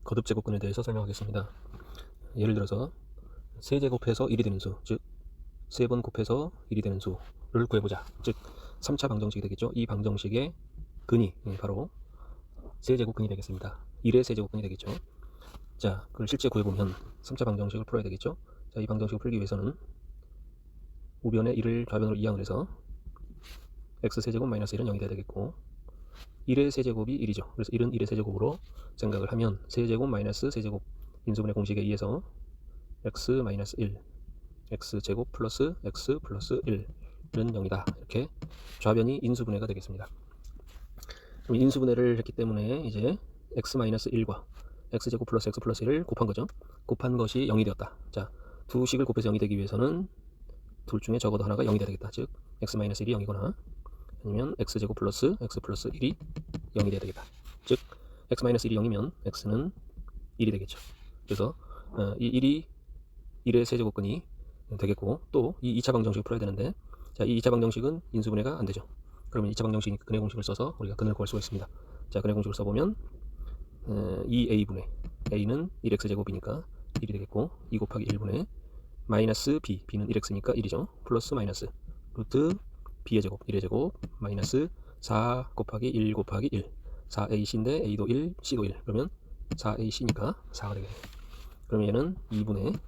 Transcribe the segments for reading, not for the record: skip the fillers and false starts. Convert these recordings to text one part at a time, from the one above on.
거듭제곱근에 대해서 설명하겠습니다. 예를 들어서 세제곱해서 1이 되는 수, 즉 3번 곱해서 1이 되는 수를 구해보자. 즉 3차 방정식이 되겠죠. 이 방정식의 근이 바로 세제곱근이 되겠습니다. 1의 세제곱근이 되겠죠. 자, 그걸 실제 구해보면 3차 방정식을 풀어야 되겠죠. 자, 이 방정식을 풀기 위해서는 우변에 1을 좌변으로 이항을 해서 x세제곱 마이너스 1은 0이 돼야 되겠고 1의 세제곱이 1이죠. 그래서 1은 1의 세제곱으로 생각을 하면 세제곱 마이너스 세제곱 인수분해 공식에 의해서 x 마이너스 1 x제곱 플러스 x 플러스 1은 0이다. 이렇게 좌변이 인수분해가 되겠습니다. 그럼 인수분해를 했기 때문에 이제 x 마이너스 1과 x제곱 플러스 x 플러스 1을 곱한 거죠. 곱한 것이 0이 되었다. 자, 두 식을 곱해서 0이 되기 위해서는 둘 중에 적어도 하나가 0이 돼야 되겠다. 즉 x 마이너스 1이 0이거나 아니면 x제곱 플러스 x 플러스 1이 0이 돼야 되겠다. 즉 x 마이너스 1이 0이면 x는 1이 되겠죠. 그래서 이 1이 1의 세제곱근이 되겠고, 또 이 2차 방정식을 풀어야 되는데, 자, 이 2차 방정식은 인수분해가 안 되죠. 그러면 2차 방정식이니까 근의 공식을 써서 우리가 근을 구할 수가 있습니다. 자, 근의 공식을 써보면 2a분의 a는 1x제곱이니까 1이 되겠고, 2 곱하기 1분의 마이너스 b, b는 1x니까 1이죠. 플러스 마이너스 루트 b의 제곱, 1의 제곱 마이너스 4 곱하기 1 곱하기 1, 4ac인데 a도 1, c도 1, 그러면 4ac니까 4가 되겠네요. 그러면 얘는 2분의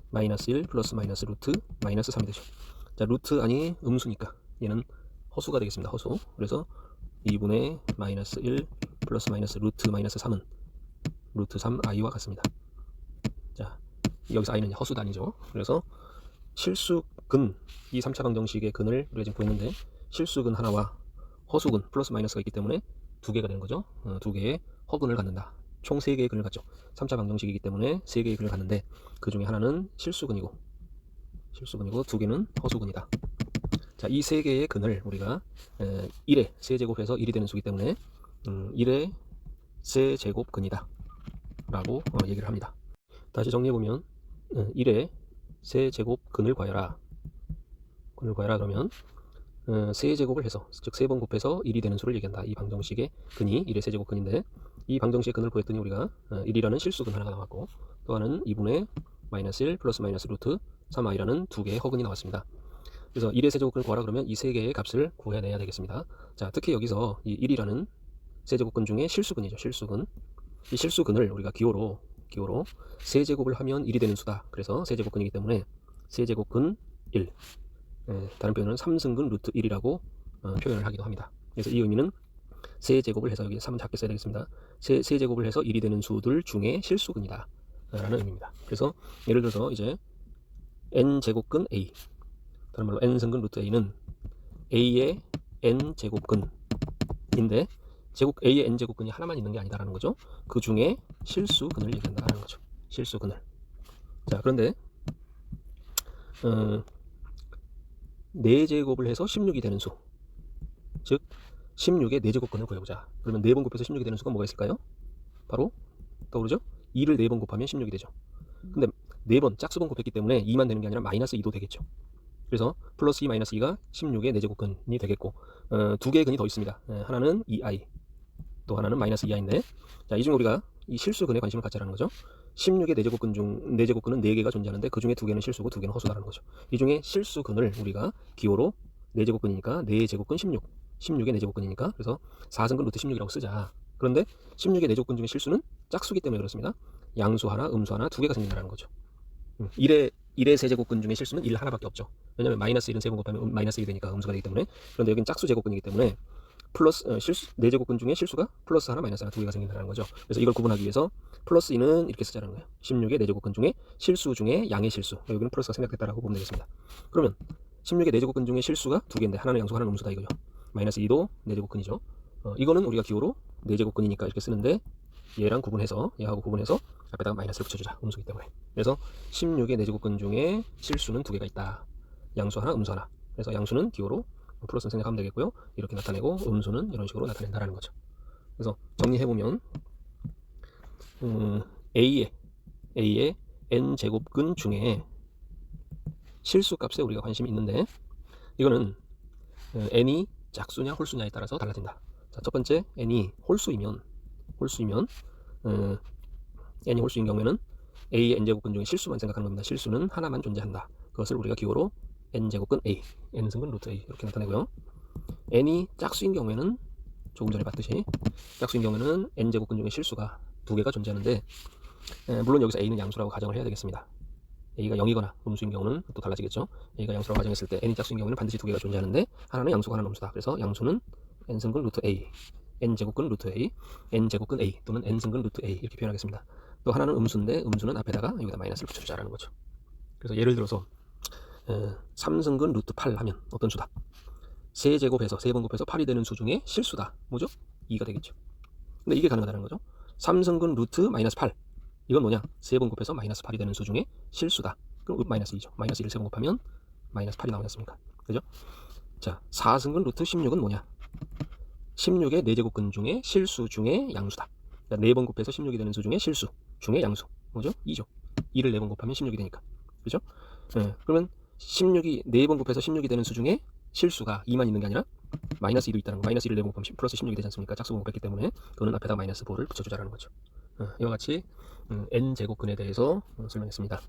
마이너스 1 플러스 마이너스 루트 마이너스 3이 되죠. 자, 루트 아니 음수니까 얘는 허수가 되겠습니다. 허수. 그래서 2분의 마이너스 1 플러스 마이너스 루트 마이너스 3은 루트 3i와 같습니다. 자, 여기서 i는 허수단위죠. 그래서 실수근, 이 3차 방정식의 근을 우리가 지금 구했는데 실수근 하나와 허수근 플러스 마이너스가 있기 때문에 두 개가 되는 거죠. 두 개의 허근을 갖는다. 총 3개의 근을 갖죠. 3차 방정식이기 때문에 3개의 근을 갖는데 그 중에 하나는 실수근이고 두 개는 허수근이다. 자, 이 3개의 근을 우리가 1의 세제곱해서 1이 되는 수이기 때문에 1의 세제곱근이다 라고 얘기를 합니다. 다시 정리해보면 1의 세제곱근을 구하여라. 그러면 세제곱을 해서, 즉 3번 곱해서 1이 되는 수를 얘기한다. 이 방정식의 근이 1의 세제곱근인데, 이 방정식의 근을 구했더니 우리가 1이라는 실수근 하나가 나왔고, 또 하나는 2분의 마이너스 1 플러스 마이너스 루트 3i라는 두 개의 허근이 나왔습니다. 그래서 1의 세제곱근을 구하라 그러면 이 세 개의 값을 구해내야 되겠습니다. 자, 특히 여기서 이 1이라는 세제곱근 중에 실수근이죠. 실수근. 이 실수근을 우리가 기호로 세제곱을 하면 1이 되는 수다. 그래서 세제곱근이기 때문에 세제곱근 1, 다른 표현은 3승근 루트 1이라고 표현을 하기도 합니다. 그래서 이 의미는 세제곱을 해서, 여기 3은 작게 써야 되겠습니다. 세제곱을 해서 1이 되는 수들 중에 실수근이다 라는 의미입니다. 그래서 예를 들어서 이제 n제곱근 a, 다른 말로 n승근 루트 a는 a의 n제곱근인데 a의 n제곱근이 하나만 있는 게 아니다라는 거죠. 그 중에 실수근을 얘기한다라는 거죠. 실수근을. 자, 그런데 4제곱을 해서 16이 되는 수, 즉 16의 4제곱근을 구해보자. 그러면 4번 곱해서 16이 되는 수가 뭐가 있을까요? 바로 떠오르죠? 2를 4번 곱하면 16이 되죠. 근데 4번 짝수번 곱했기 때문에 2만 되는 게 아니라 마이너스 2도 되겠죠. 그래서 플러스 2 마이너스 2가 16의 4제곱근이 되겠고, 두 개의 근이 더 있습니다. 하나는 2i, 또 하나는 마이너스 2i인데, 자, 이 중에 우리가 이 실수근에 관심을 갖자라는 거죠. 16의 4제곱근 중 4제곱근은 4개가 존재하는데 그 중에 2개는 실수고 2개는 허수다라는 거죠. 이 중에 실수근을 우리가 기호로 4제곱근이니까 4제곱근 16, 16의 4제곱근이니까 그래서 4승근 루트 16이라고 쓰자. 그런데 16의 4제곱근 중에 실수는 짝수기 때문에 그렇습니다. 양수 하나, 음수 하나, 2개가 생긴다는 거죠. 1의 세제곱근 중에 실수는 1 하나밖에 없죠. 왜냐면 마이너스 1은 3번 곱하면 마이너스 1이 되니까 음수가 되기 때문에. 그런데 여기는 짝수 제곱근이기 때문에 플러스 실수 4제곱근 중에 실수가 플러스 하나 마이너스 하나 2개가 생긴다는 거죠. 그래서 이걸 구분하기 위해서 플러스 2는 이렇게 쓰자는 거예요. 16의 4제곱근 중에 실수 중에 양의 실수, 여기는 플러스가 생략됐다라고 보면 되겠습니다. 그러면 16의 4제곱근 중에 실수가 2개인데 하나는 양수 하나는 음수다 이거죠. 마이너스 2도 4제곱근이죠. 이거는 우리가 기호로 4제곱근이니까 이렇게 쓰는데, 얘랑 구분해서, 얘하고 구분해서 앞에다가 마이너스를 붙여주자. 음수기 때문에. 그래서 16의 4제곱근 중에 실수는 2개가 있다. 양수 하나, 음수 하나. 그래서 양수는 기호로 플러스는 생각하면 되겠고요. 이렇게 나타내고 음수는 이런 식으로 나타낸다라는 거죠. 그래서 정리해보면 A의 n제곱근 중에 실수값에 우리가 관심이 있는데, 이거는 n이 짝수냐 홀수냐에 따라서 달라진다. 자, 첫 번째 n이 홀수이면 n이 홀수인 경우에는 a의 n제곱근 중에 실수만 생각하는 겁니다. 실수는 하나만 존재한다. 그것을 우리가 기호로 n제곱근 a, n승근 루트 a 이렇게 나타내고요. n이 짝수인 경우에는 조금 전에 봤듯이 짝수인 경우에는 n제곱근 중에 실수가 2개가 존재하는데, 물론 여기서 a는 양수라고 가정을 해야 되겠습니다. a가 0이거나 음수인 경우는 또 달라지겠죠. a가 양수라고 가정했을 때 n이 짝수인 경우는 반드시 2개가 존재하는데 하나는 양수고 하나는 음수다. 그래서 양수는 n승근 루트 a, n제곱근 루트 a, n제곱근 a 또는 n승근 루트 a 이렇게 표현하겠습니다. 또 하나는 음수인데 음수는 앞에다가 여기다 마이너스를 붙여주자라는 거죠. 그래서 예를 들어서 3승근 루트 8 하면 어떤 수다? 세제곱해서 3번 곱해서 8이 되는 수 중에 실수다. 뭐죠? 2가 되겠죠. 근데 이게 가능하다는 거죠. 3승근 루트 마이너스 8, 이건 뭐냐? 3번 곱해서 마이너스 8이 되는 수 중에 실수다. 그럼 마이너스 2죠. 마이너스 1을 3번 곱하면 마이너스 8이 나오지 않습니까? 그죠? 자, 4승근 루트 16은 뭐냐? 16의 4제곱근 중에 실수 중에 양수다. 그러니까 4번 곱해서 16이 되는 수 중에 실수 중에 양수. 뭐죠? 2죠. 2를 4번 곱하면 16이 되니까. 그죠? 그러면 16이 4번 곱해서 16이 되는 수 중에 실수가 2만 있는 게 아니라 마이너스 2도 있다는 거. 마이너스 1을 4번 곱하면 플러스 16이 되지 않습니까? 짝수분 곱했기 때문에 그거는 앞에다 마이너스 4를 붙여주자라는 거죠. 이와 같이 n제곱근에 대해서 설명했습니다.